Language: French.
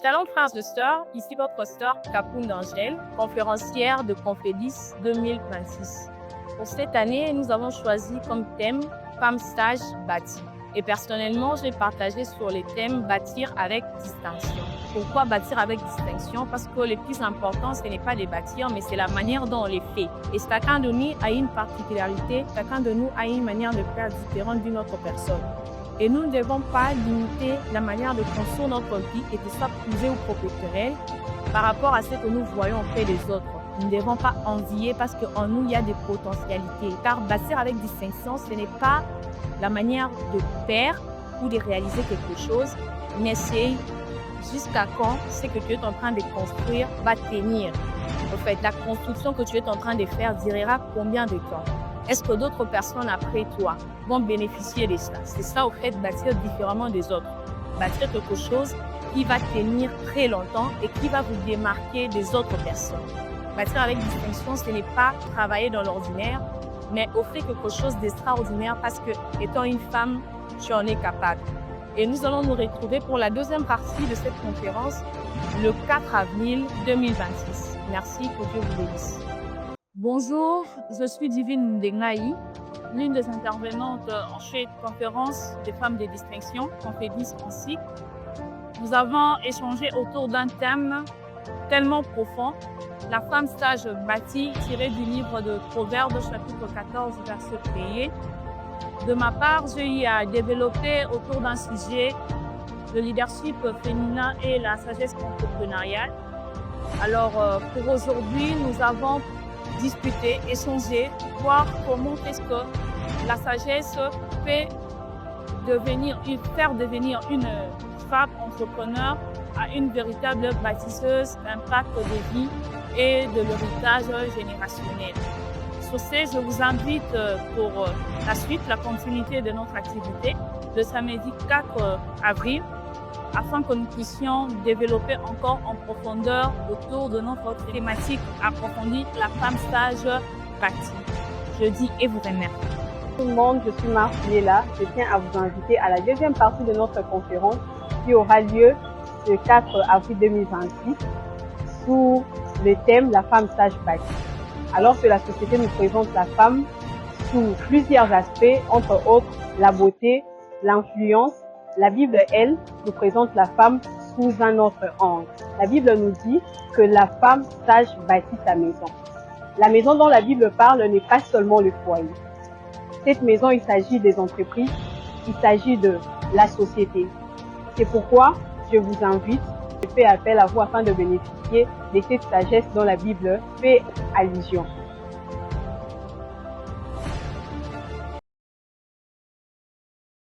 Shalom frères et sœurs, ici votre sœur Capoun d'Angèle, conférencière de Confédis 2026. Pour cette année, nous avons choisi comme thème Femme sage bâtie. Et personnellement, j'ai partagé sur les thèmes bâtir avec distinction. Pourquoi bâtir avec distinction? Parce que le plus important, ce n'est pas de bâtir, mais c'est la manière dont on les fait. Et chacun de nous a une particularité, chacun de nous a une manière de faire différente d'une autre personne. Et nous ne devons pas limiter la manière de construire notre vie, et que ce soit privé ou professionnel, par rapport à ce que nous voyons auprès des autres. Nous ne devons pas envier parce qu'en nous, il y a des potentialités. Car bâtir avec distinction, ce n'est pas la manière de faire ou de réaliser quelque chose, mais c'est jusqu'à quand ce que tu es en train de construire va tenir. En fait, la construction que tu es en train de faire durera combien de temps? Est-ce que d'autres personnes après toi vont bénéficier de ça? C'est ça, au fait, bâtir différemment des autres. Bâtir quelque chose qui va tenir très longtemps et qui va vous démarquer des autres personnes. Bâtir avec distinction, ce n'est pas travailler dans l'ordinaire, mais offrir quelque chose d'extraordinaire parce que, étant une femme, tu en es capable. Et nous allons nous retrouver pour la deuxième partie de cette conférence le 4 avril 2026. Merci, que Dieu vous bénisse. Bonjour, je suis Divine Ndengaï, l'une des intervenantes en cette conférence des femmes de distinction, Confédis en cycle. Nous avons échangé autour d'un thème tellement profond, la femme sage bâtie, tirée du livre de Proverbes, chapitre 14, verset 1. De ma part, j'ai eu à développer autour d'un sujet le leadership féminin et la sagesse entrepreneuriale. Alors, pour aujourd'hui, nous avons discuter, échanger, voir comment est-ce que la sagesse peut faire devenir une femme entrepreneur à une véritable bâtisseuse d'impact de vie et de l'héritage générationnel. Sur ce, je vous invite pour la suite, la continuité de notre activité le samedi 4 avril, afin que nous puissions développer encore en profondeur autour de notre thématique approfondie, la femme sage bâtie. Je dis et vous remercie. Tout le monde, je suis Marciela. Je tiens à vous inviter à la deuxième partie de notre conférence qui aura lieu le 4 avril 2026 sous le thème la femme sage bâtie. Alors que la société nous présente la femme sous plusieurs aspects, entre autres la beauté, l'influence, la Bible, elle, nous présente la femme sous un autre angle. La Bible nous dit que la femme sage bâtit sa maison. La maison dont la Bible parle n'est pas seulement le foyer. Cette maison, il s'agit des entreprises, il s'agit de la société. C'est pourquoi je vous invite, je fais appel à vous afin de bénéficier de cette sagesse dont la Bible fait allusion.